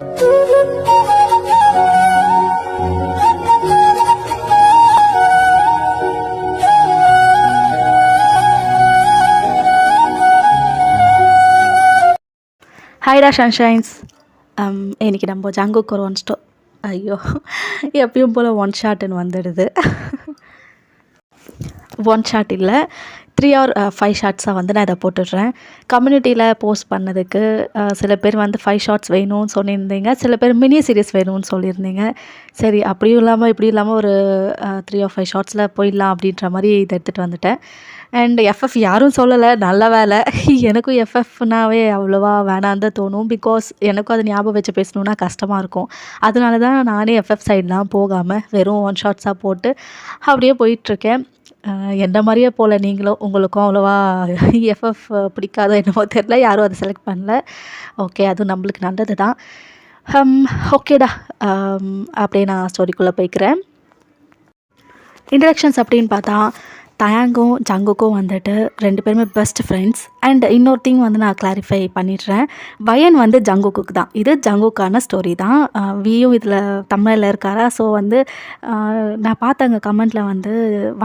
ஹாய்டா சன்ஷைன்ஸ். இன்றைக்கி நம்ம ஜங்குக்கு ஒரு ஐயோ எப்பயும் போல் ஒன் ஷாட்டுன்னு வந்துடுது. ஒன் ஷாட் இல்லை, 3 or 5 ஷாட்ஸாக வந்து நான் இதை போட்டுடுறேன். கம்யூனிட்டியில் போஸ்ட் பண்ணதுக்கு சில பேர் வந்து 5 ஷாட்ஸ் வேணும்னு சொல்லியிருந்தீங்க, சில பேர் மினி சீரிஸ் வேணும்னு சொல்லியிருந்தீங்க. சரி, அப்படியும் இல்லாமல் இப்படி இல்லாமல் ஒரு 3 or 5 ஷாட்ஸில் போயிடலாம் அப்படின்ற மாதிரி இதை எடுத்துகிட்டு வந்துட்டேன். அண்ட் எஃப்எஃப் யாரும் சொல்லலை, நல்ல வேலை. எனக்கும் எஃப்எஃப்னாவே அவ்வளோவா வேணான்னு தான் தோணும். பிகாஸ் எனக்கும் அதை ஞாபகம் வச்சு பேசணுன்னா கஷ்டமாக இருக்கும். அதனால தான் நானே எஃப்எஃப் சைட்லாம் போகாமல் வெறும் ஒன் ஷாட்ஸாக போட்டு அப்படியே போயிட்டுருக்கேன். எந்த மாதிரியே போல் நீங்களும், உங்களுக்கும் அவ்வளோவா எஃப்எஃப் பிடிக்காதோ என்னமோ தெரில, யாரும் அதை செலக்ட் பண்ணல. ஓகே, அதுவும் நம்மளுக்கு நல்லது தான். ஓகேடா, அப்படியே நான் ஸ்டோரிக்குள்ளே போய்க்கிறேன். இன்ட்ரடக்ஷன்ஸ் அப்படின்னு பார்த்தா, தயாங்கும் ஜங்குக்கும் வந்துட்டு 2 பேருமே பெஸ்ட் ஃப்ரெண்ட்ஸ். அண்ட் இன்னொரு திங் வந்து நான் கிளாரிஃபை பண்ணிடுறேன், வயன் வந்து ஜங்குக்கு தான். இது ஜங்குக்கான ஸ்டோரி தான். வியும் இதில் தமிழில் இருக்காரா. ஸோ வந்து நான் பார்த்தேங்க கமெண்ட்டில் வந்து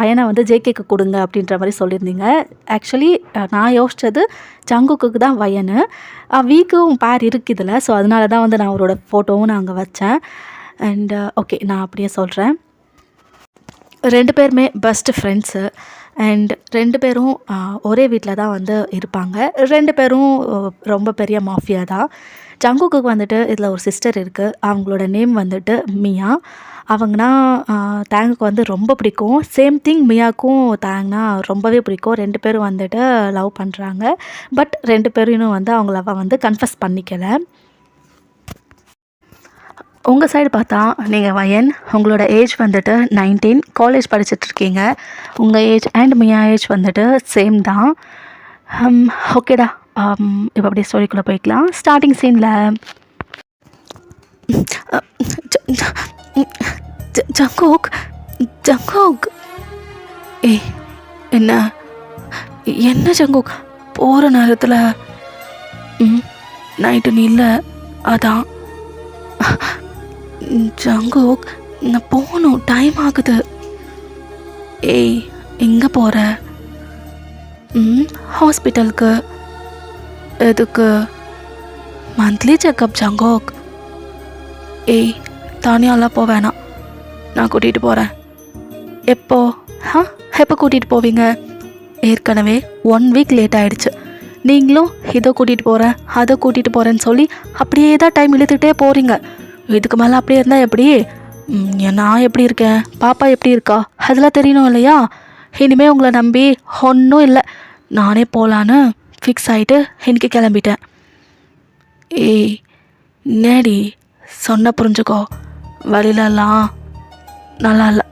வயனை வந்து ஜேகேக்கு கொடுங்க அப்படின்ற மாதிரி சொல்லியிருந்தீங்க. ஆக்சுவலி நான் யோசித்தது ஜங்குக்கு தான் வயனு. வீக்கும் பேர் இருக்குது இதில். ஸோ அதனால தான் வந்து நான் அவரோட ஃபோட்டோவும் நான் அங்கே வச்சேன். அண்ட் ஓகே, நான் அப்படியே சொல்கிறேன். 2 பேருமே பெஸ்ட் ஃப்ரெண்ட்ஸு. அண்ட் 2 பேரும் ஒரே வீட்டில் தான் வந்து இருப்பாங்க. 2 பேரும் ரொம்ப பெரிய மாஃபியா தான். ஜங்குக்கு வந்துட்டு இதில் ஒரு சிஸ்டர் இருக்குது. அவங்களோட நேம் வந்துட்டு மியா. அவங்கன்னா தேங்குக்கு வந்து ரொம்ப பிடிக்கும். சேம் திங் மியாவுக்கும் தேங்னா ரொம்பவே பிடிக்கும். 2 பேரும் வந்துட்டு லவ் பண்ணுறாங்க. பட் 2 பேரும் இன்னும் வந்து அவங்க லவ்வை வந்து கன்ஃபஸ் பண்ணிக்கலை. உங்கள் சைடு பார்த்தா நீங்கள் வயன், உங்களோட ஏஜ் வந்துட்டு 19, காலேஜ் படிச்சுட்ருக்கீங்க. உங்கள் ஏஜ் அண்ட் மியா ஏஜ் வந்துட்டு சேம் தான். ஓகேடா, இப்போ அப்படியே ஸ்டோரிக்குள்ளே போய்க்கலாம். ஸ்டார்டிங் சீனில் ஜங்கோக் ஜங்கோக் ஏய், என்ன என்ன ஜங்கோக் போகிற நேரத்தில் நைட்டு நீ இல்லை, அதான் ஜங்கோக் நான் போகணும், டைம் ஆகுது. ஏய், எங்கே போகிற? ஹாஸ்பிட்டலுக்கு. எதுக்கு? Monthly checkup Jungkook. ஏய், தனியாலாம் போக வேணாம், நான் கூட்டிகிட்டு போகிறேன். எப்போ? எப்போ கூட்டிகிட்டு போவீங்க? ஏற்கனவே 1 வீக் லேட் ஆகிடுச்சு. நீங்களும் இதை கூட்டிகிட்டு போகிறேன் அதை கூட்டிகிட்டு போகிறேன்னு சொல்லி அப்படியே தான் டைம் இழுத்துக்கிட்டே போகிறீங்க. இதுக்கு மேலே அப்படியே இருந்தால் எப்படி? நான் எப்படி இருக்கேன், பாப்பா எப்படி இருக்கா, அதெல்லாம் தெரியணும் இல்லையா? இனிமேல் உங்களை நம்பி ஒன்றும் இல்லை, நானே போகலான்னு ஃபிக்ஸ் ஆகிட்டு இன்னைக்கு கிளம்பிட்டேன். ஏய், நேடி சொன்ன புரிஞ்சுக்கோ, வழியிலலாம் நல்லா இல்லை.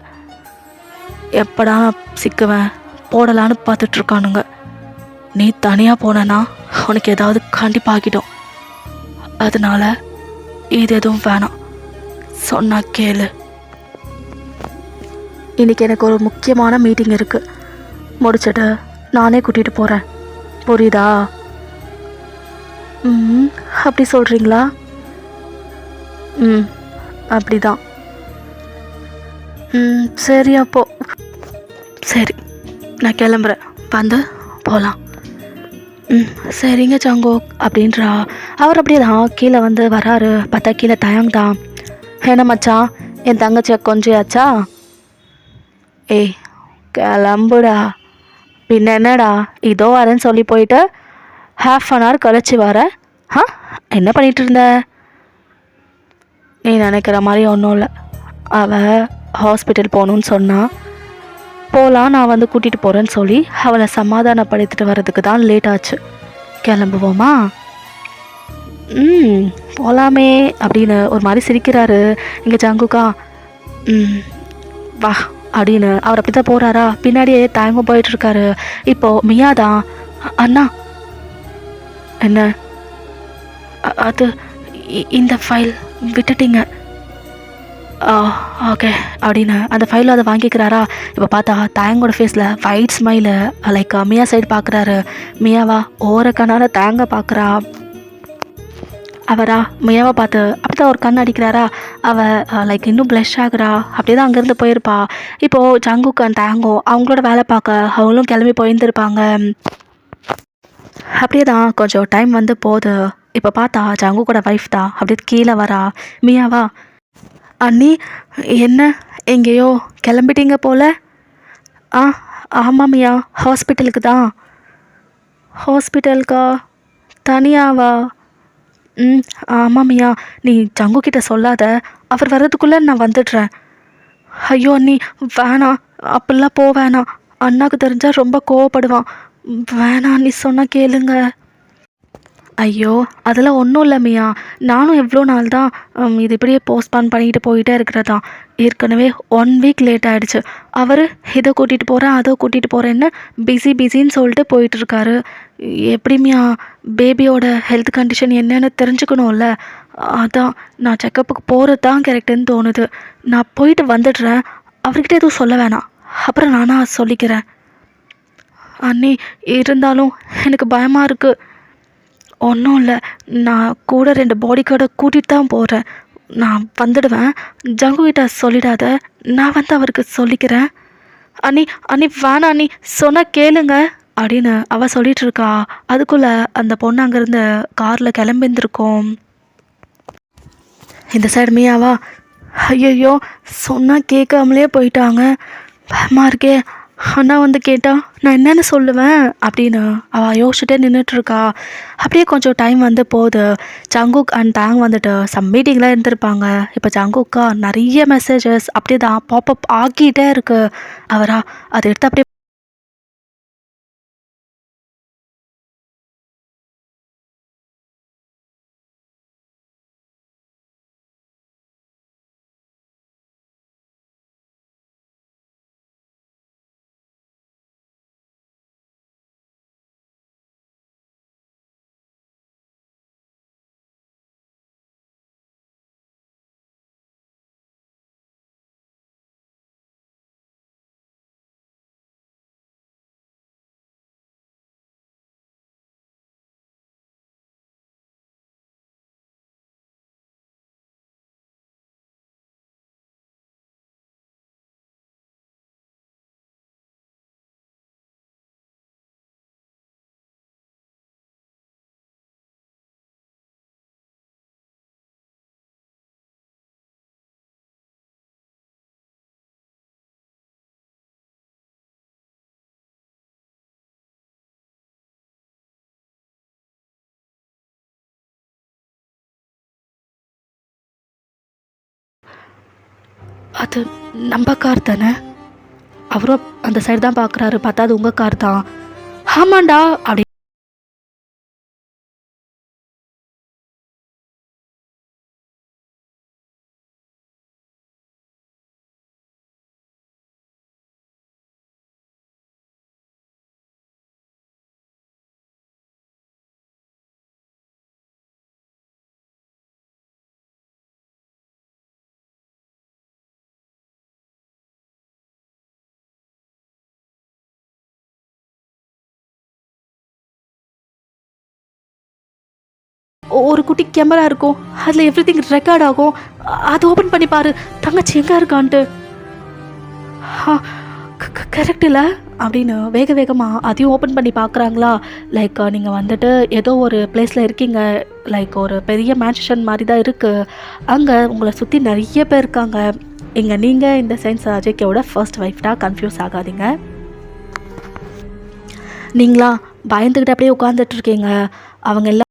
எப்படா நான் சிக்குவேன் போடலான்னு பார்த்துட்ருக்கானுங்க. நீ தனியாக போனேன்னா உனக்கு ஏதாவது கண்டிப்பாக ஆகிடும். அதனால இது எதுவும் வேணாம், சொன்னா கேளு. இன்றைக்கி எனக்கு ஒரு முக்கியமான மீட்டிங் இருக்குது, முடிச்சுட்டு நானே கூட்டிகிட்டு போகிறேன், புரியுதா? அப்படி சொல்கிறீங்களா? அப்படி தான். சரி, அப்போ சரி, நான் கிளம்புறேன், வந்து போகலாம். சரிங்க ஜங்கோக் அப்படின்றா. அவர் அப்படியே தான் கீழே வந்து வராரு. பார்த்தா கீழே தயாங் தான். என்ன மச்சான், என் தங்கச்சியை கொஞ்சியாச்சா? ஏய், கிளம்புடா. பின்ன என்னடா, இதோ வரேன்னு சொல்லி போயிட்டு ½ கழிச்சு வர. என்ன பண்ணிகிட்டு இருந்த? நீ நினைக்கிற மாதிரி ஒன்றும் இல்லை. அவள் ஹாஸ்பிட்டல் போகணுன்னு சொன்னான். போகலாம், நான் வந்து கூட்டிகிட்டு போகிறேன்னு சொல்லி அவளை சமாதானப்படுத்திட்டு வர்றதுக்கு தான் லேட் ஆச்சு. கிளம்புவோமா? போகலாமே அப்படின்னு ஒரு மாதிரி சிரிக்கிறாரு இங்கே ஜங்குக்கா. வா அப்படின்னு அவர் அப்படி தான் போகிறாரா. பின்னாடியே தயங்கம் போயிட்டுருக்காரு. இப்போது மியா தான். அண்ணா, என்ன அது, இந்த ஃபைல் விட்டுட்டீங்க. ஓகே அப்படின்னு அந்த ஃபைலில் அதை வாங்கிக்கிறாரா. இப்போ பார்த்தா தேங்கோட ஃபேஸில் ஒயிட் ஸ்மைலு. லைக் மியா சைடு பார்க்குறாரு. மியாவா ஓர கண்ணால் தேங்க பார்க்குறா. அவரா மியாவை பார்த்து அப்படி தான் ஒரு கண் அடிக்கிறாரா. அவள் லைக் இன்னும் ப்ளஷ் ஆகுறா. அப்படியே தான் அங்கேருந்து போயிருப்பா. இப்போது ஜங்குக் அண்ட் டேங்கோ அவங்களோட வேலை பார்க்க அவங்களும் கிளம்பி போயிருந்துருப்பாங்க. அப்படியே தான் கொஞ்சம் டைம் வந்து போகுது. இப்போ பார்த்தா ஜங்குக்கோட ஒய்ஃப் தான் அப்படியே கீழே வரா. மியாவா, அண்ணி என்ன எங்கேயோ கிளம்பிட்டீங்க போல. ஆ ஆமாம் மியா, ஹாஸ்பிட்டலுக்கு தான். ஹாஸ்பிட்டலுக்கா? தனியாவா? ம் ஆமாம் மியா, நீ ஜங்கு கிட்ட சொல்லாத. அவர் வர்றதுக்குள்ளே நான் வந்துடுறேன். ஐயோ அண்ணி வேணாம், அப்படிலாம் வேணாம். அண்ணாக்கு தெரிஞ்சால் ரொம்ப கோவப்படுவான். வேணாம் அண்ணி, சொன்னால் கேளுங்க. ஐயோ அதெல்லாம் ஒன்றும் இல்லை மியா. நானும் எவ்வளோ நாள் தான் இது இப்படியே போஸ்ட்பான் பண்ணிட்டு போயிட்டே இருக்கிறதா. ஏற்கனவே 1 வீக் லேட் ஆகிடுச்சு. அவர் இதை கூட்டிகிட்டு போகிறேன் அதை கூட்டிகிட்டு போகிறேன்னு பிஸின்னு சொல்லிட்டு போயிட்டுருக்காரு. எப்படி மியா, பேபியோட ஹெல்த் கண்டிஷன் என்னன்னு தெரிஞ்சுக்கணும்ல. அதான் நான் செக்கப்புக்கு போகிறது தான் கரெக்டுன்னு தோணுது. நான் போயிட்டு வந்துடுறேன். அவர்கிட்ட எதுவும் சொல்ல வேணாம், அப்புறம் நானாக சொல்லிக்கிறேன். அண்ணி இருந்தாலும் எனக்கு பயமாக இருக்குது. ஒன்றும் இல்லை, நான் கூட 2 பாடி கார்டை கூட்டிகிட்டு தான் போகிறேன். நான் வந்துடுவேன். ஜங்குகிட்ட சொல்லிடாத, நான் வந்து அவருக்கு சொல்லிக்கிறேன். அண்ணி அண்ணி வேணாம் அண்ணி, சொன்னால் கேளுங்க அப்படின்னு அவள் சொல்லிட்டு இருக்கா. அதுக்குள்ளே அந்த பொண்ணு அங்கேருந்து காரில் கிளம்பியிருந்திருக்கோம். இந்த சைடு மியாவா, ஐயோ சொன்னால் கேட்காமலே போயிட்டாங்க, பயமாக இருக்கே. அண்ணா வந்து கேட்டால் நான் என்னென்னு சொல்லுவேன் அப்படின்னு அவள் யோசிச்சுட்டே நின்றுட்டுருக்கா. அப்படியே கொஞ்சம் டைம் வந்து போகுது. ஜங்குக் அண்ட் டேங் வந்துட்டு சம் மீட்டிங்கில் இருந்திருப்பாங்க. இப்போ ஜங்குக்கா நிறைய மெசேஜஸ் அப்படியே தான் பாப்அப் ஆக்கிட்டே இருக்கு. அவரா அதை எடுத்து அப்படியே அது நம்ம கார் தானே. அவரும் அந்த சைடு தான் பார்க்குறாரு. பார்த்தா அது உங்கள் கார் தான். ஆமாண்டா அப்படி ஒரு குட்டி கேமரா இருக்கும், அதில் எவ்ரி திங் ரெக்கார்ட் ஆகும். அதை ஓப்பன் பண்ணி பாரு, தங்கச்சி எங்கே இருக்கான்ட்டு. கரெக்ட் இல்லை அப்படின்னு வேகமாக அதையும் ஓப்பன் பண்ணி பார்க்குறாங்களா. லைக் நீங்கள் வந்துட்டு ஏதோ ஒரு பிளேஸில் இருக்கீங்க. லைக் ஒரு பெரிய மேன்ஷன் மாதிரி தான் இருக்குது. அங்கே உங்களை சுற்றி நிறைய பேர் இருக்காங்க. இங்கே நீங்கள் இந்த சென்ஸ் அஜய்க்கோட ஃபர்ஸ்ட் ஒய்ஃப்டா, கன்ஃபியூஸ் ஆகாதீங்க. நீங்களா பயந்துக்கிட்டு அப்படியே உட்காந்துட்டு இருக்கீங்க. அவங்க எல்லாம்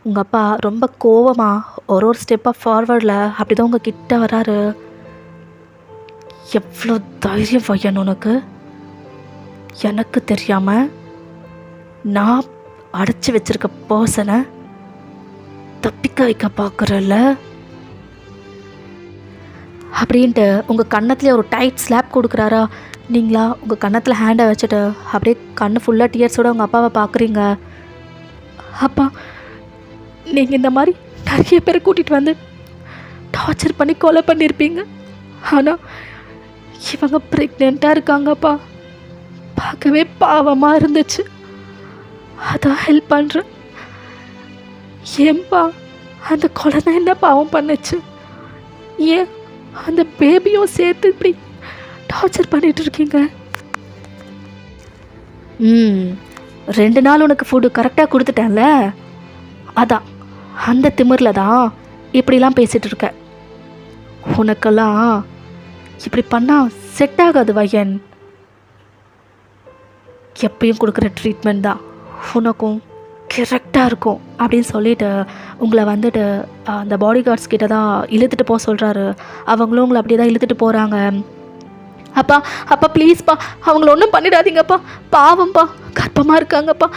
உங்கள் அப்பா ரொம்ப கோவமாக ஒரு ஸ்டெப்பாக ஃபார்வர்டில் அப்படி தான் உங்கள் கிட்ட வராரு. எவ்வளோ தைரியம் பையன் உனக்கு! எனக்கு தெரியாமல் நான் அடைச்சி வச்சிருக்க பர்சனை தப்பிக்க வைக்க பார்க்குறல்ல அப்படின்ட்டு உங்கள் கன்னத்துலேயே ஒரு டைட் ஸ்லாப் கொடுக்குறாரா. நீங்களா உங்கள் கன்னத்தில் ஹேண்டை வச்சுட்டு அப்படியே கண்ணு ஃபுல்லாக டியர்ஸோடு உங்கள் அப்பாவை பார்க்குறீங்க. அப்பா, நீங்கள் இந்த மாதிரி நிறைய பேரை கூட்டிகிட்டு வந்து டார்ச்சர் பண்ணி கொலை பண்ணியிருப்பீங்க. ஆனால் இவங்க ப்ரெக்னெண்ட்டாக இருக்காங்கப்பா. பார்க்கவே பாவமாக இருந்துச்சு. அதான் ஹெல்ப் பண்ணுறேன். ஏன்பா அந்த குழந்தை என்ன பாவம் பண்ணுச்சு? ஏன் அந்த பேபியும் சேர்த்து இப்படி டார்ச்சர் பண்ணிட்டு இருக்கீங்க? 2 நாள் உனக்கு ஃபுட்டு கரெக்டாக கொடுத்துட்டேன்ல, அதான் அந்த திமிரில் தான் இப்படிலாம் பேசிகிட்டு இருக்க. உனக்கெல்லாம் இப்படி பண்ணால் செட் ஆகாது வையன். எப்பயும் கொடுக்குற ட்ரீட்மெண்ட் தான் உனக்கும் கரெக்டாக இருக்கும் அப்படின்னு சொல்லிட்டு உங்களை வந்துட்டு அந்த பாடி கார்ட்ஸ் கிட்ட தான் இழுத்துட்டு போக சொல்கிறாரு. அவங்களும் உங்களை அப்படியே தான் இழுத்துட்டு போகிறாங்க. அப்பா அப்பா ப்ளீஸ்ப்பா, அவங்கள ஒன்றும் பண்ணிடாதீங்கப்பா, பாவம்ப்பா, கர்ப்பமாக இருக்காங்கப்பா,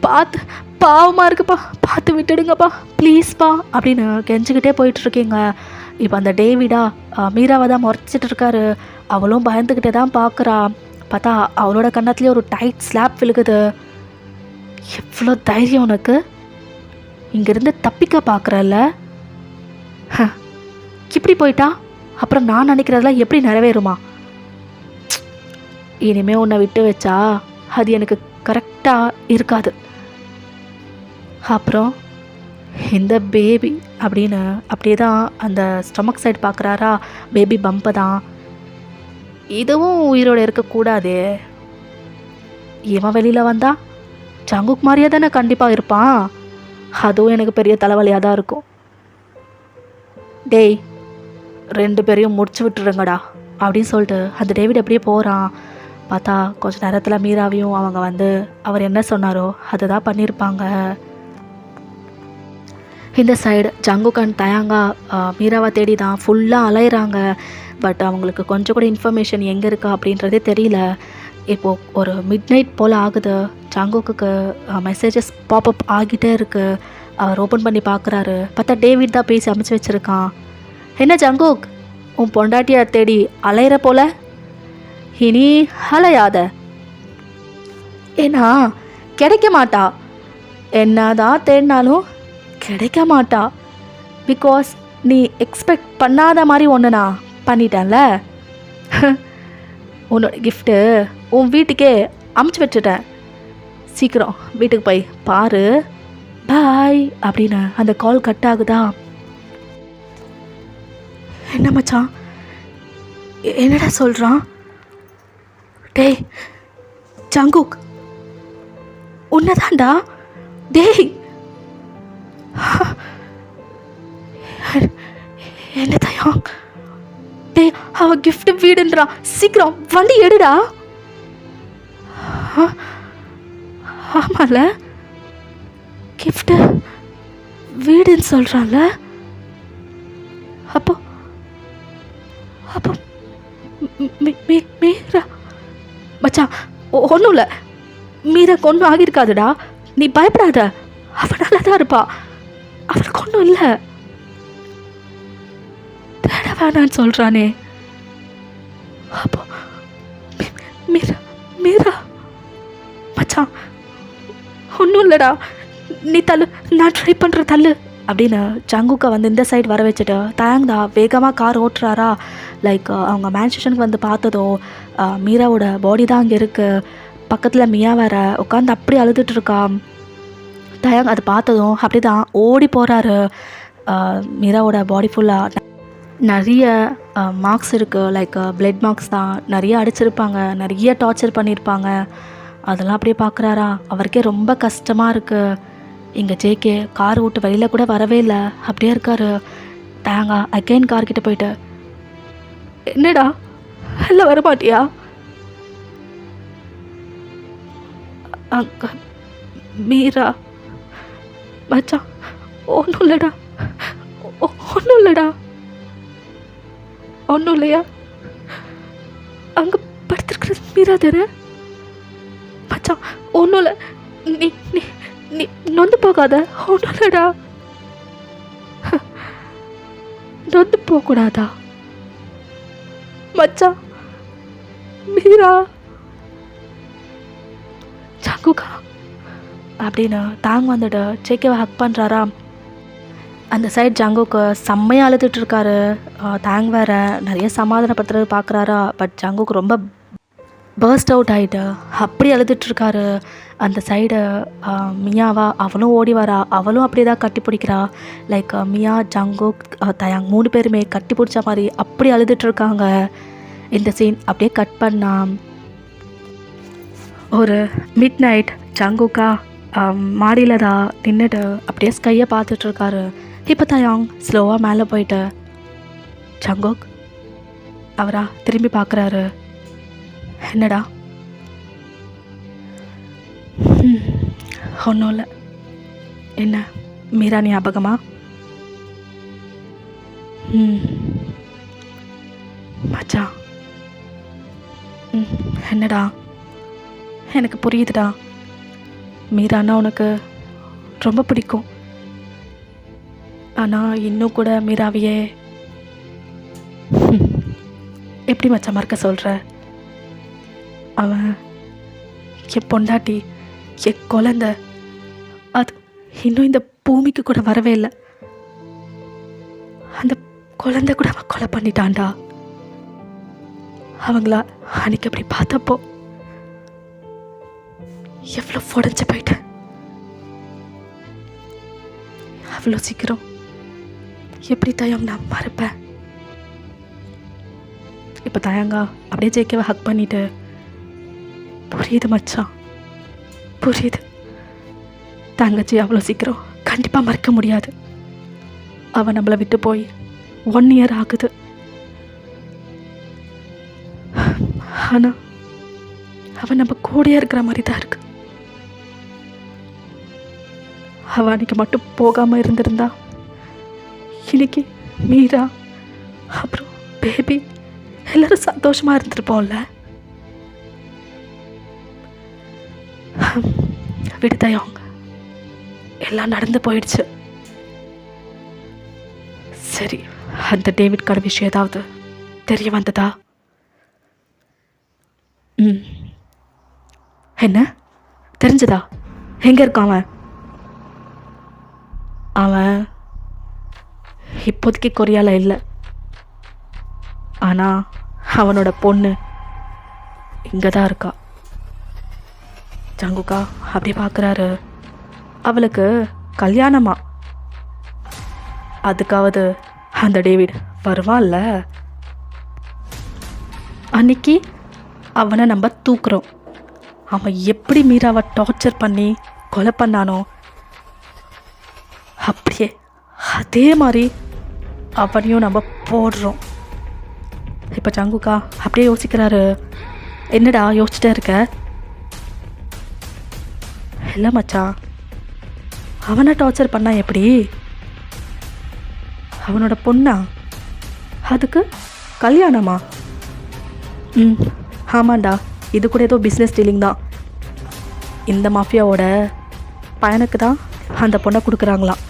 பார்த்து பாவமாக இருக்குப்பா, பார்த்து விட்டுடுங்கப்பா ப்ளீஸ்ப்பா அப்படின்னு கெஞ்சிக்கிட்டே போயிட்டுருக்கீங்க. இப்போ அந்த டேவிடா மீராவை தான் முறைச்சிட்டு இருக்காரு. அவளும் பயந்துக்கிட்டே தான் பார்க்குறா. பார்த்தா அவளோட கன்னத்துலேயே ஒரு டைட் ஸ்லாப் விழுகுது. எவ்வளோ தைரியம் உனக்கு! இங்கேருந்து தப்பிக்க பார்க்குறல்ல, இப்படி போயிட்டா அப்புறம் நான் நினைக்கிறதெல்லாம் எப்படி நிறைவேறுமா? இனிமேல் உன்னை விட்டு வச்சா அது எனக்கு கரெக்டாக இருக்காது. அப்புறம் இந்த பேபி அப்படின்னு அப்படியே தான் அந்த ஸ்டொமக் சைடு பார்க்குறாரா. பேபி பம்பை தான். இதுவும் உயிரோடு இருக்கக்கூடாது. இவன் வெளியில் வந்தா ஜங்குக் மாதிரியே தானே கண்டிப்பாக இருப்பான். அதுவும் எனக்கு பெரிய தலைவலியாக தான் இருக்கும். டேய், 2 பேரையும் முடிச்சு விட்டுருங்கடா அப்படின்னு சொல்லிட்டு அந்த டேவிட் அப்படியே போகிறான். பார்த்தா கொஞ்சம் நேரத்தில் மீராவையும் அவங்க வந்து அவர் என்ன சொன்னாரோ அதை தான் பண்ணியிருப்பாங்க. இந்த சைடு ஜங்குக் அண்ட் தயாங்கா மீராவை தேடி தான் ஃபுல்லாக அலையிறாங்க. பட் அவங்களுக்கு கொஞ்சம் கூட இன்ஃபர்மேஷன் எங்கே இருக்கா அப்படின்றதே தெரியல. இப்போது ஒரு மிட் நைட் போல் ஆகுது. ஜங்குக்கு மெசேஜஸ் பாப்அப் ஆகிட்டே இருக்குது. அவர் ஓப்பன் பண்ணி பார்க்குறாரு. பார்த்தா டேவிட் தான் பேசி அமைச்சு வச்சுருக்கான். என்ன ஜங்குக், உன் பொண்டாட்டியை தேடி அலையிற போல? இனி அலையாத, ஏன்னா கிடைக்க மாட்டா. என்னதான் தேடினாலும் கிடைக்க மாட்டா. பிகாஸ் நீ எக்ஸ்பெக்ட் பண்ணாத மாதிரி ஒன்று நான் பண்ணிட்டேன்ல. உன்னோட கிஃப்ட்டு உன் வீட்டுக்கே அமுச்சு வச்சுட்டேன். சீக்கிரம் வீட்டுக்கு போய் பாரு, பாய் அப்படின்னு அந்த கால் கட் ஆகுதா. என்ன மச்சான், என்னடா சொல்கிறான்? டேய் ஜங்குக், உன்னதாண்டா. டேய் என்ன தயம்? டேய், அவ கிஃப்ட் வீடுன்றான். சீக்கிரம் வண்டி எடுடா. ஆமால, கிஃப்ட் வீடுன்னு சொல்கிறான்ல. அப்போ அப்போ மீரா மச்சான், ஒன்றும் இல்லை, மீராக்கு ஒன்றும் ஆகியிருக்காதுடா, நீ பயப்படாத. அவள் நல்லா தான் இருப்பா, அவளுக்கு ஒன்றும் இல்லை. தேட வேணான்னு சொல்கிறானே. அப்போ மீரா மீரா மச்சான், ஒன்றும் இல்லைடா, நீ தள்ளு, நான் ட்ரை பண்ணுற தள்ளு அப்படின்னு ஜங்குக்கை வந்து இந்த சைடு வர வச்சுட்டு தயங்கா வேகமாக கார் ஓட்டுறாரா. லைக் அவங்க மேன்ஷனுக்கு வந்து பார்த்ததோ மீராவோட பாடி தான் அங்கே இருக்குது. பக்கத்தில் மியா வேற உட்காந்து அப்படி அழுதுட்டுருக்கா. தயங் அதை பார்த்ததும் அப்படி தான் ஓடி போகிறாரு. மீராவோட பாடி ஃபுல்லாக நிறைய மார்க்ஸ் இருக்குது. லைக் பிளட் மார்க்ஸ் தான். நிறைய அடிச்சிருப்பாங்க, நிறைய டார்ச்சர் பண்ணியிருப்பாங்க. அதெல்லாம் அப்படியே பார்க்குறாரா. அவருக்கே ரொம்ப கஷ்டமாக இருக்குது. இங்கே ஜேகே கார் விட்டு வெளியில் கூட வரவே இல்லை, அப்படியே இருக்காரு. தயங்கா அகெயின் கார்கிட்ட போயிட்டு, என்னடா வெளில வரமாட்டியா? அங்க மீரா மச்சான் ஒன்றும் இல்லைடா, ஒன்றும் இல்லைடா. ஒன்றும் இல்லையா? அங்கே படுத்துருக்குறது மீரா தானே? மச்சான் ஒன்றும் இல்லை, நீ நீ நீ நொந்து போகாத. ஒன்றும் இல்லைடா. நொந்து போகக்கூடாதா மச்சான்? மீரா ஜங்குக்கா அப்படின்னு தாங்க வந்துட்டு ஜேகேவை ஹக் பண்ணுறாராம். அந்த சைட் ஜங்குக்கு செம்மையாக அழுதுட்டு இருக்காரு. தாங் வேற நிறைய சமாதானப்படுத்துறது பார்க்குறாரா. பட் ஜங்குக்கு ரொம்ப பர்ஸ்ட் அவுட் ஆகிட்டு அப்படி அழுதுட்ருக்காரு. அந்த சைடு மியாவா அவளும் ஓடி வரா. அவளும் அப்படியே தான் கட்டி பிடிக்கிறா. லைக் மியா, ஜங்குக், தயாங் 3 பேருமே கட்டி பிடிச்ச மாதிரி அப்படி அழுதுட்ருக்காங்க. இந்த சீன் அப்படியே கட் பண்ணா ஒரு மிட் நைட். ஜங்குக்கா மாடியில் தான் நின்றுட்டு அப்படியே ஸ்கையை பார்த்துட்ருக்காரு. இப்போ தயாங் ஸ்லோவாக மேலே போயிட்டு ஜங்குக் அவரா திரும்பி பார்க்குறாரு. என்னடா? ஒன்றும் இல்லை. என்ன மீரா ஞாபகமா? மச்சான் என்னடா? எனக்கு புரியுதுடா. மீரானா உனக்கு ரொம்ப பிடிக்கும். ஆனால் இன்னும் கூட மீராவையே எப்படி மச்சான் மறக்க சொல்கிற? அவன் என் பொண்டாட்டி, என் குழந்த. அது இன்னும் இந்த பூமிக்கு கூட வரவே இல்லை. அந்த குழந்தை கூட அவன் கொலை பண்ணிட்டான்டா. அவங்களா அன்னைக்கு அப்படி பார்த்தப்போ எவ்வளோ உடஞ்சு போயிட்டேன். அவ்வளோ சீக்கிரம் எப்படி தயாங் நான் மறப்பேன்? இப்போ தயாங்கா அப்படியே ஜேகேவை ஹக் பண்ணிட்டு, புரியுது மச்சான், புரியுது. தங்கச்சி அவ்வளோ சீக்கிரம் கண்டிப்பாக மறக்க முடியாது. அவன் நம்மளை விட்டு போய் 1 year ஆகுது. ஆனால் அவன் நம்ம கூடயே இருக்கிற மாதிரி தான் இருக்கு. அவன் அன்னைக்கு மட்டும் போகாமல் இருந்திருந்தா இன்னைக்கு மீரா அப்புறம் பேபி எல்லாரும் சந்தோஷமாக இருந்துருப்போம்ல. விடுதயவங்க எல்லாம் நடந்து போயிடுச்சு. சரி, அந்த டேவிட்கான விஷயம் ஏதாவது தெரிய வந்ததா? என்ன தெரிஞ்சதா? எங்கே இருக்கான் அவன்? அவன் இப்போதைக்கு கொரியாவில் இல்லை. ஆனால் அவனோட பொண்ணு இங்கே தான் இருக்கா. ஜங்குக்கா அப்படி பார்க்குறாரு. அவளுக்கு கல்யாணமா? அதுக்காவது அந்த டேவிட் வருவான்ல. அன்னைக்கு அவனை நம்ம தூக்குறோம். அவன் எப்படி மீராவை டார்ச்சர் பண்ணி கொலை பண்ணானோ அப்படியே அதே மாதிரி அவனையும் நம்ம போடுறோம். இப்போ ஜங்குக்கா அப்படியே யோசிக்கிறாரு. என்னடா யோசிச்சுட்டே இருக்க? இல்லை மச்சான், அவனை டார்ச்சர் பண்ணா எப்படி? அவனோட பொண்ணா? அதுக்கு கல்யாணமா? ஆமாண்டா, இது கூட ஏதோ பிஸ்னஸ் டீலிங் தான். இந்த மாஃபியாவோட பையனுக்கு தான் அந்த பொண்ணை கொடுக்குறாங்களாம்.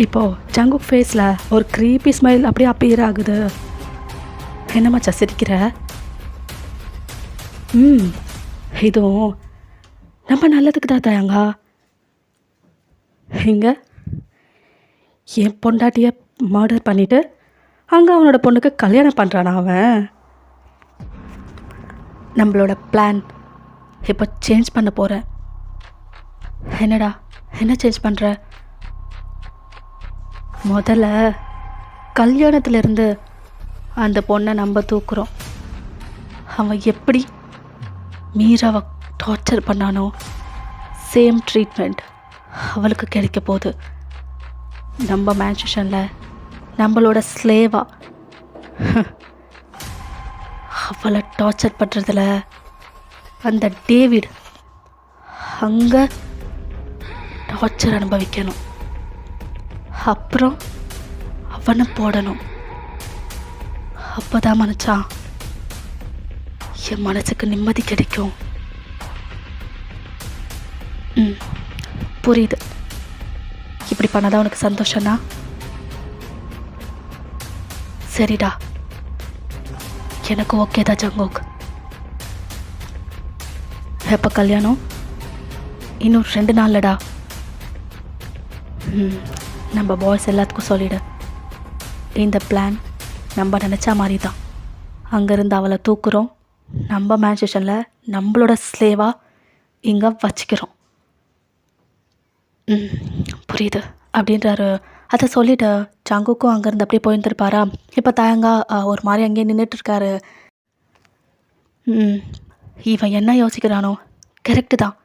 இப்போது ஜங்குக் ஃபேஸில் ஒரு க்ரீப்பி ஸ்மைல் அப்படியே அப்பியர் ஆகுது. என்ன மச்சா சிரிக்கிற? இதுவும் நம்ம நல்லதுக்கு தான் தயாங்கா. இங்கே என் பொண்டாட்டியை மர்டர் பண்ணிவிட்டு அங்கே அவனோட பொண்ணுக்கு கல்யாணம் பண்ணுறானா அவன்? நம்மளோட பிளான் இப்போ சேஞ்ச் பண்ண போகிறேன். என்னடா, என்ன சேஞ்ச் பண்ணுற? முதல்ல கல்யாணத்துலேருந்து அந்த பொண்ணை நம்ம தூக்குறோம். அவன் எப்படி மீராவை டார்ச்சர் பண்ணானோ சேம் ட்ரீட்மெண்ட் அவளுக்கு கிடைக்க போகுது. நம்ம மேன்ஷனில் நம்மளோட ஸ்லேவா அவளை டார்ச்சர் பண்ணுறதுல அந்த டேவிட் அங்கே டார்ச்சர் அனுபவிக்கணும். அப்புறம் அவனை போடணும். அப்போதான் மனுச்சான் என் மனசுக்கு நிம்மதி கிடைக்கும். புரியுது. இப்படி பண்ணாதான் உனக்கு சந்தோஷம்னா சரிடா, எனக்கு ஓகே தான் ஜங்கோக். எப்போ கல்யாணம்? இன்னும் 2 நாள்லடா. நம்ம பாய்ஸ் எல்லாத்துக்கும் சொல்லிடு. இந்த பிளான் நம்ம நினச்சா மாதிரி தான். அங்கேருந்து அவளை தூக்குறோம், நம்ம மேன்சேஷனில் நம்மளோட ஸ்லேவாக இங்கே வச்சுக்கிறோம். புரியுது அப்படின்றாரு. அதை சொல்லிவிட்டு ஜங்குக்கும் அங்கேருந்து அப்படியே போயிருந்துருப்பாரா. இப்போ தயங்கா ஒரு மாதிரி அங்கேயே நின்றுட்டுருக்காரு. இவன் என்ன யோசிக்கிறானோ கரெக்டு தான்.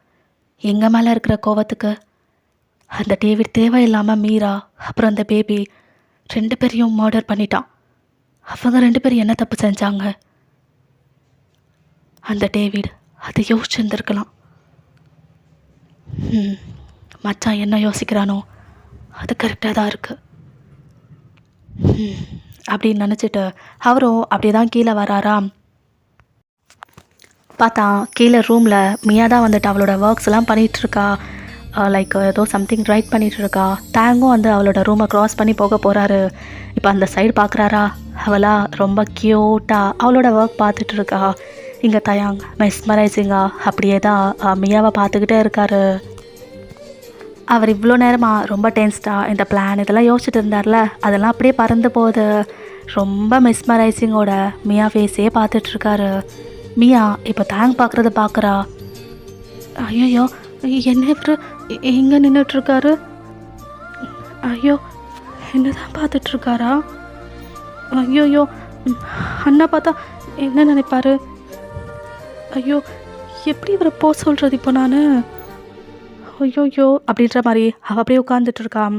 எங்கள் மேலே இருக்கிற கோவத்துக்கு அந்த டேவிட் தேவையில்லாமல் மீரா அப்புறம் அந்த பேபி 2 பேரையும் மர்டர் பண்ணிட்டான். அவங்க 2 பேரும் என்ன தப்பு செஞ்சாங்க? அந்த டேவிட் அதை யோசிச்சுருந்துருக்கலாம். மச்சான் என்ன யோசிக்கிறானோ அது கரெக்டாக தான் இருக்குது அப்படின்னு நினச்சிட்டு அவரும் அப்படியே தான் கீழே வராராம். பார்த்தா கீழே ரூமில் மியா தான் வந்துட்டு அவளோட ஒர்க்ஸ்லாம் பண்ணிகிட்ருக்கா. லைக் ஏதோ சம்திங் ரைட் பண்ணிகிட்ருக்கா. தேங்கும் வந்து அவளோட ரூமை க்ராஸ் பண்ணி போக போகிறாரு. இப்போ அந்த சைடு பார்க்குறாரா, அவளா ரொம்ப க்யூட்டாக அவளோட ஒர்க் பார்த்துட்ருக்கா. இங்கே தயாங் மெஸ்மரைசிங்கா அப்படியே தான் மியாவை பார்த்துக்கிட்டே இருக்காரு. அவர் இவ்வளோ நேரமாக ரொம்ப டென்ஸ்டாக இந்த பிளான் இதெல்லாம் யோசிச்சுட்டு இருந்தார்ல, அதெல்லாம் அப்படியே பறந்து போகுது. ரொம்ப மெஸ்மரைசிங்கோட மியா ஃபேஸே பார்த்துட்ருக்காரு. மியா இப்போ தேங்க் பார்க்குறத பார்க்குறா. ஐயோ என்ன இவர் எங்கே நின்றுட்டுருக்காரு? ஐயோ என்ன தான் பார்த்துட்ருக்காரா? ஐயோயோ அண்ணா பார்த்தா என்ன நினைப்பாரு? ஐயோ எப்படி இவரை போ சொல்கிறது இப்போ நான்? ஐயோயோ அப்படின்ற மாதிரி அவள் அப்படியே உட்காந்துட்ருக்கான்.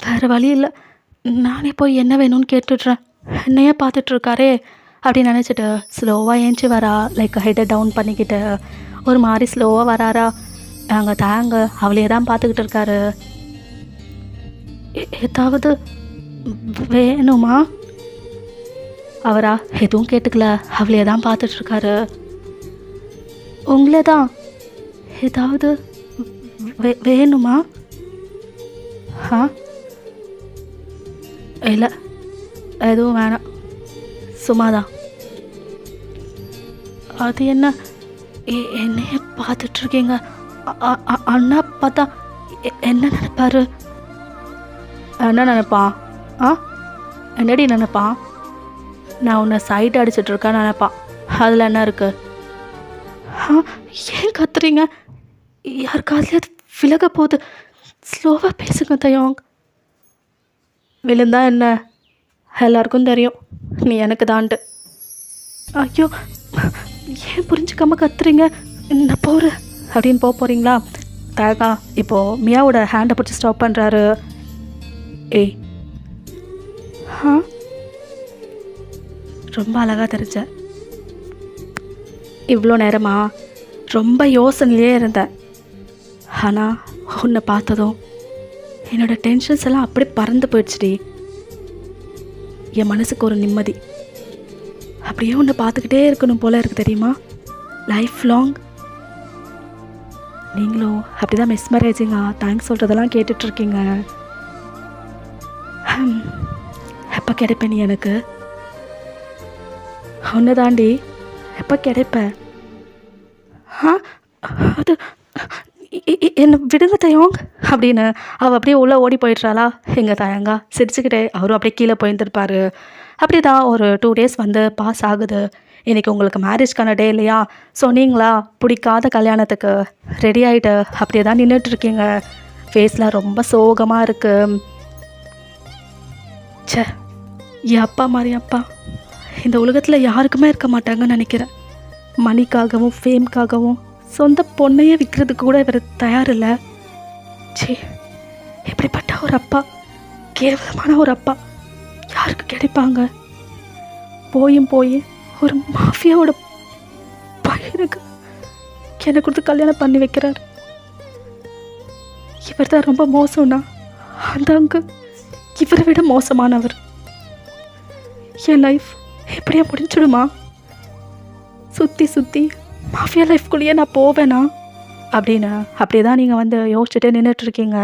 வேறு வழி இல்லை, நானே போய் என்ன வேணும்னு கேட்டுடுறேன். என்னையே பார்த்துட்ருக்காரே அப்படின்னு நினச்சிட்டு ஸ்லோவாக ஏஞ்சி வரா. லைக் ஹெட்டை டவுன் பண்ணிக்கிட்டு ஒரு மாதிரி ஸ்லோவாக வராரா. அங்கே தாங்க அவளையே தான் பார்த்துக்கிட்டு இருக்காரு. ஏதாவது வேணுமா? அவரா எதுவும் கேட்டுக்கல, அவளையே தான் பார்த்துட்ருக்காரு. உங்களே தான் ஏதாவது வேணுமா? இல்லை எதுவும் வேணாம், சும்மாதான். அது என்ன என்னைய பார்த்துட்ருக்கீங்க? அண்ணா பார்த்தா என்ன நினைப்பாரு? என்ன நினைப்பான்? என்னடி நினைப்பான்? நான் உன்னை சைட் அடிச்சிட்ருக்கேன்னு நினைப்பான். அதில் என்ன இருக்கு? ஏன் கத்துறீங்க? யாருக்காவது விலக போகுது. ஸ்லோவாக பேசுங்க தயோங். விழுந்தா என்ன, எல்லாருக்கும் தெரியும் நீ எனக்கு தான்ட்டு. ஐயோ ஏன் புரிஞ்சுக்காம கத்துறீங்க? நான் போகிறேன் அப்படின்னு போகிறீங்களா? தயகா இப்போது மியாவோட ஹேண்டை பிடிச்சி ஸ்டாப் பண்ணுறாரு. ஏய் ரொம்ப அழகாக தெரிஞ்ச. இவ்வளோ நேரமாக ரொம்ப யோசனையிலே இருந்தேன். ஆனால் உன்னை பார்த்ததும் என்னோடய டென்ஷன்ஸ் எல்லாம் அப்படியே பறந்து போயிடுச்சுடி. என் மனசுக்கு ஒரு நிம்மதி. அப்படியே உன்னை பார்த்துக்கிட்டே இருக்கணும் போல இருக்குது தெரியுமா, லைஃப் லாங். நீங்களும் அப்படி தான் மெஸ்மரைசிங்காக தேங்க்ஸ் சொல்கிறதெல்லாம் கேட்டுட்ருக்கீங்க. எப்போ கிடைப்ப நீ எனக்கு? ஒன்று தாண்டி எப்போ கிடைப்ப? அது என்னை விடுங்க தயோங் அப்படின்னு அவள் அப்படியே உள்ளே ஓடி போயிடுறாளா. எங்கள் தயங்கா சிரிச்சுக்கிட்டே அவரும் அப்படியே கீழே போயிருந்துருப்பார். அப்படி தான் ஒரு 2 days வந்து பாஸ் ஆகுது. இன்றைக்கி உங்களுக்கு மேரேஜ்க்கான டே இல்லையா? சொன்னீங்களா பிடிக்காத கல்யாணத்துக்கு ரெடி ஆகிட்டு அப்படியே தான் நின்றுட்டுருக்கீங்க. ஃபேஸில் ரொம்ப சோகமாக இருக்குது. சே, என் அப்பா மாதிரி அப்பா இந்த உலகத்தில் யாருக்குமே இருக்க மாட்டாங்கன்னு நினைக்கிறேன். மணிக்காகவும் ஃபேம்காகவும் சொந்த பொண்ணையே விற்கிறதுக்கு கூட இவர் தயாரில்லை. சே, எப்படிப்பட்ட ஒரு அப்பா, கேவலமான ஒரு அப்பா யாருக்கு கிடைப்பாங்க? போய் ஒரு மாஃபியாவோட பையனுக்கு என்னை கொடுத்து கல்யாணம் பண்ணி வைக்கிறார். இவர் தான் ரொம்ப மோசம்னா அந்த அங்கு இவரை விட மோசமானவர். என் லைஃப் எப்படியா முடிஞ்சிடுமா? சுற்றி சுற்றி மாஃபியா லைஃப்குள்ளேயே நான் போவேனா அப்படின்னு அப்படியே தான் நீங்கள் வந்து யோசிச்சுட்டே நின்றுட்டுருக்கீங்க.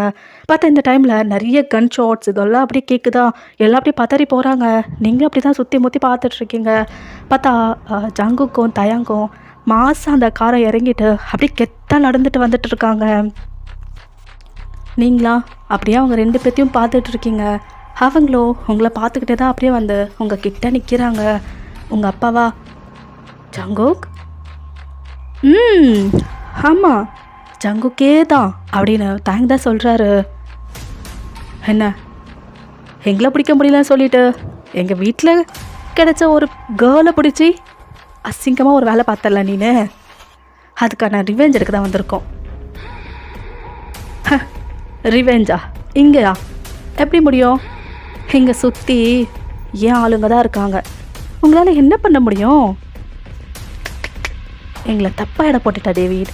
பார்த்தா இந்த டைமில் நிறைய கன் ஷாட்ஸ் இதெல்லாம் அப்படியே கேட்குதா, எல்லாம் அப்படியே பதறி போகிறாங்க. நீங்களும் அப்படி தான் சுற்றி முற்றி பார்த்துட்ருக்கீங்க. பார்த்தா ஜங்குக்கும் தயாங்கும் மாதம் அந்த காரை இறங்கிட்டு அப்படியே கெத்தாக நடந்துட்டு வந்துட்டுருக்காங்க. நீங்களா அப்படியே அவங்க 2 பேர்த்தையும் பார்த்துட்ருக்கீங்க. அவங்களோ உங்களை பார்த்துக்கிட்டே தான் அப்படியே வந்து உங்கள் கிட்ட நிற்கிறாங்க. உங்கள் அப்பாவா? ஜங்குக்? ஆமாம், ஜங்குக்கே தான் அப்படின்னு தேங்க் தான் சொல்கிறாரு. என்ன எங்களை பிடிக்க முடியலன்னு சொல்லிட்டு எங்கள் வீட்டில் கிடச்ச ஒரு கேர்ளை பிடிச்சி அசிங்கமாக ஒரு வேலை பார்த்தல நீனு, அதுக்கான ரிவெஞ்ச் எடுக்க தான் வந்திருக்கோம். ரிவெஞ்சா? இங்கேயா? எப்படி முடியும்? இங்கே சுற்றி ஏன் ஆளுங்க தான் இருக்காங்க. உங்களால் என்ன பண்ண முடியும்? எங்களை தப்பாக இட போட்டுட்டா டேவிட்.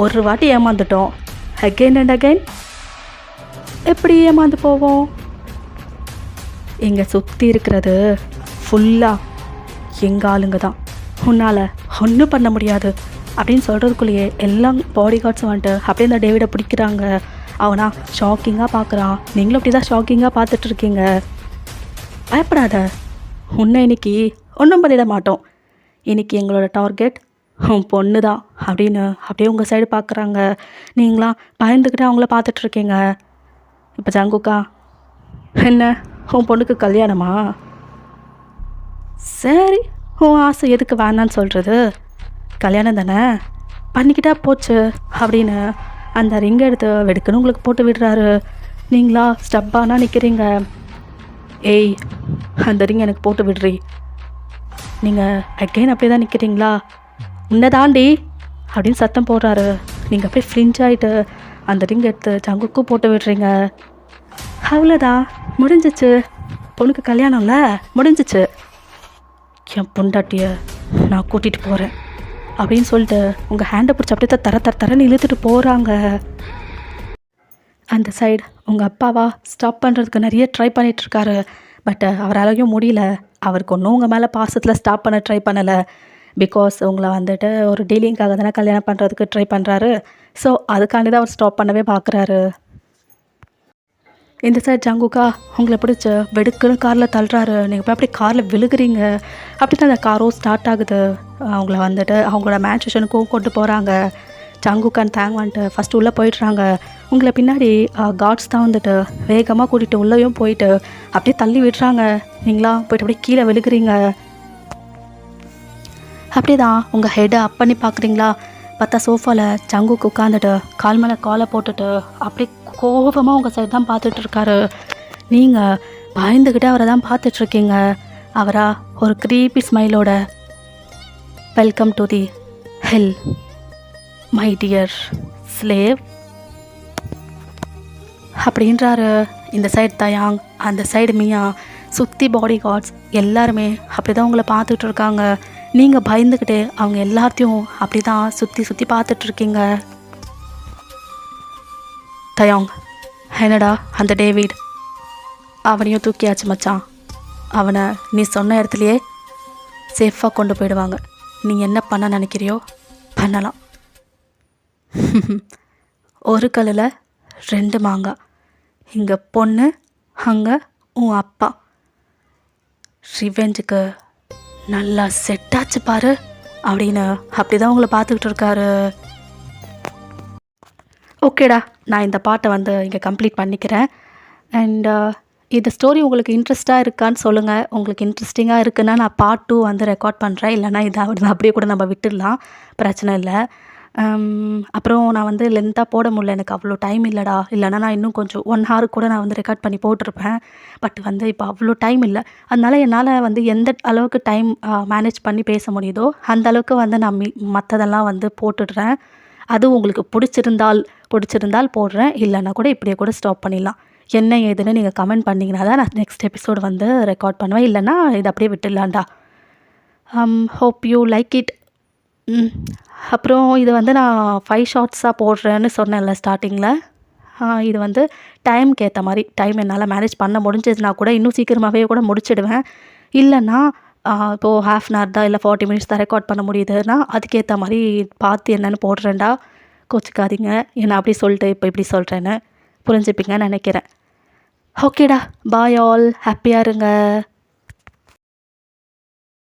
ஒரு வாட்டி ஏமாந்துட்டோம், அகெயின் அண்ட் அகெயின் எப்படி ஏமாந்து போவோம்? இங்கே சுற்றி இருக்கிறது ஃபுல்லாக எங்கள் ஆளுங்க தான். உன்னால் ஒன்றும் பண்ண முடியாது அப்படின்னு சொல்கிறதுக்குள்ளேயே எல்லாம் பாடி கார்ட்ஸ் வந்துட்டு அப்படியே இந்த டேவிடை பிடிக்கிறாங்க. அவனா ஷாக்கிங்காக பார்க்குறான். நீங்களும் அப்படி தான் ஷாக்கிங்காக பார்த்துட்ருக்கீங்க. பயப்படாத, உன்னை இன்னைக்கு ஒன்றும் பண்ணிட மாட்டோம். இன்றைக்கி எங்களோட டார்கெட் உன் பொண்ணு தான் அப்படின்னு அப்படியே உங்கள் சைடு பார்க்குறாங்க. நீங்களாம் பயந்துக்கிட்டு அவங்கள பார்த்துட்ருக்கீங்க. இப்போ ஜங்குக்கா, என்ன உன் பொண்ணுக்கு கல்யாணமா? சரி, உன் ஆசை எதுக்கு வேணான்னு சொல்கிறது? கல்யாணம் தானே, பண்ணிக்கிட்டா போச்சு அப்படின்னு அந்த ரிங்கை எடுத்து வெடுக்குன்னு உங்களுக்கு போட்டு விடுறாரு. நீங்களா ஸ்டப்பானா நிற்கிறீங்க. ஏய், அந்த ரிங் எனக்கு போட்டு விடுறி. நீங்கள் அகெயின் அப்படியே தான் நிற்கிறீங்களா? உன்னை தாண்டி அப்படின்னு சத்தம் போடுறாரு. நீங்கள் அப்படியே ஃப்ளிஞ்ச் ஆகிட்டு அந்த ரிங் எடுத்து ஜங்குக்கும் போட்டு விடுறீங்க. அவ்வளோதான், முடிஞ்சிச்சு. பொண்ணுக்கு கல்யாணம்ல முடிஞ்சிச்சு. என் பொண்டாட்டியை நான் கூட்டிகிட்டு போகிறேன் அப்படின்னு சொல்லிட்டு உங்கள் ஹேண்டை பிடிச்சி அப்படியே தரன்னு இழுத்துட்டு போகிறாங்க. அந்த சைடு உங்கள் அப்பாவா ஸ்டாப் பண்ணுறதுக்கு நிறைய ட்ரை பண்ணிகிட்ருக்காரு. பட் அவராலையும் முடியல. அவருக்கு ஒன்றும் உங்கள் மேலே பாசத்தில் ஸ்டாப் பண்ண ட்ரை பண்ணலை. பிகாஸ் உங்களை வந்துட்டு ஒரு டீலிங்காக தானே கல்யாணம் பண்ணுறதுக்கு ட்ரை பண்ணுறாரு. ஸோ அதுக்காண்டி தான் அவர் ஸ்டாப் பண்ணவே பார்க்குறாரு. இந்த சைட் ஜங்குக்கா உங்களை பிடிச்சி வெடுக்குன்னு காரில் தள்ளுறாரு. நீங்கள் போய் அப்படி காரில் விழுகிறீங்க. அப்படி தான் அந்த காரும் ஸ்டார்ட் ஆகுது. அவங்கள வந்துட்டு அவங்களோட மேன்ஷனுக்கும் கொண்டு போகிறாங்க. ஜங்குக்கான் தேங் வந்துட்டு ஃபஸ்ட்டு உள்ளே போயிடுறாங்க. உங்களை பின்னாடி கார்ட்ஸ் தான் வந்துட்டு வேகமாக கூட்டிகிட்டு உள்ளேயும் போயிட்டு அப்படியே தள்ளி விடுறாங்க. நீங்களா போய்ட்டு அப்படியே கீழே விழுகிறீங்க. அப்படி தான் உங்கள் ஹெட்டை அப் பண்ணி பார்க்குறீங்களா? பார்த்தா சோஃபாவில் ஜங்குக்கு உட்காந்துட்டு கால் மேலே காலை போட்டுட்டு அப்படியே கோபமாக உங்கள் சைடு தான் பார்த்துட்ருக்காரு. நீங்கள் பயந்துக்கிட்டே அவரை தான் பார்த்துட்ருக்கீங்க. அவரா ஒரு க்ரீப்பி ஸ்மைலோட, welcome to the hell my dear slave அப்படின்றாரு. இந்த சைடு தயாங், அந்த சைடு மியா, சுற்றி பாடி கார்ட்ஸ் எல்லாருமே அப்படி தான் உங்களை பார்த்துட்டு இருக்காங்க. நீங்கள் பயந்துக்கிட்டு அவங்க எல்லாத்தையும் அப்படி தான் சுற்றி பார்த்துட்ருக்கீங்க. தயாங், என்னடா அந்த டேவிட்? அவனையும் தூக்கியாச்சு மச்சான். அவனை நீ சொன்ன இடத்துலையே சேஃபாக கொண்டு போயிடுவாங்க. நீ என்ன பண்ண நினைக்கிறியோ பண்ணலாம். ஒரு கல்லில் 2 மாங்காய். இங்கே பொண்ணு, அங்கே உன் அப்பா. ரிவெஞ்சுக்கு நல்லா செட் ஆச்சு பாரு அப்படின்னு அப்படி தான் உங்களை பார்த்துக்கிட்டு இருக்காரு. ஓகேடா, நான் இந்த பாட்டை வந்து இங்கே கம்ப்ளீட் பண்ணிக்கிறேன். அண்ட் இந்த ஸ்டோரி உங்களுக்கு இன்ட்ரெஸ்ட்டாக இருக்கான்னு சொல்லுங்கள். உங்களுக்கு இன்ட்ரெஸ்டிங்காக இருக்குன்னா நான் பார்ட் 2 வந்து ரெக்கார்ட் பண்ணுறேன். இல்லைனா இதை அப்படியே கூட நம்ம விட்டுடலாம், பிரச்சனை இல்லை. அப்புறம் நான் வந்து லென்த்தாக போட முடியல, எனக்கு அவ்வளோ டைம் இல்லைடா. இல்லைனா நான் இன்னும் கொஞ்சம் 1 hour கூட நான் வந்து ரெக்கார்ட் பண்ணி போட்டிருப்பேன். பட் வந்து இப்போ அவ்வளோ டைம் இல்லை. அதனால் என்னால் வந்து எந்த அளவுக்கு டைம் மேனேஜ் பண்ணி பேச முடியுதோ அந்த அளவுக்கு வந்து நான் மற்றதெல்லாம் வந்து போட்டுடுறேன். அது உங்களுக்கு பிடிச்சிருந்தால் போடுறேன். இல்லைன்னா கூட இப்படியே கூட ஸ்டாப் பண்ணிடலாம். என்ன ஏதுன்னு நீங்கள் கமெண்ட் பண்ணிங்கன்னா தான் நான் நெக்ஸ்ட் எபிசோடு வந்து ரெக்கார்ட் பண்ணுவேன். இல்லைனா இதை அப்படியே விட்டுடலான்டா. Hope you like it. அப்புறம் இது வந்து நான் 5 ஷார்ட்ஸாக போடுறேன்னு சொன்னேன்ல ஸ்டார்டிங்கில். இது வந்து டைம்க்கு ஏற்ற மாதிரி டைம் என்னால் மேனேஜ் பண்ண முடிஞ்சதுன்னா கூட இன்னும் சீக்கிரமாகவே கூட முடிச்சிடுவேன். இல்லைன்னா இப்போது 1/2 அன் ஹவர் தான் இல்லை 40 மினிட்ஸ் தான் ரெக்கார்ட் பண்ண முடியுதுன்னா அதுக்கேற்ற மாதிரி பார்த்து என்னென்னு போடுறேன்டா. கோச்சிக்காதீங்க என்ன அப்படி சொல்லிட்டு இப்போ இப்படி சொல்கிறேன்னு புரிஞ்சுப்பீங்கன்னு நினைக்கிறேன். ஓகேடா, பாய் ஆல், ஹாப்பியாக இருங்க.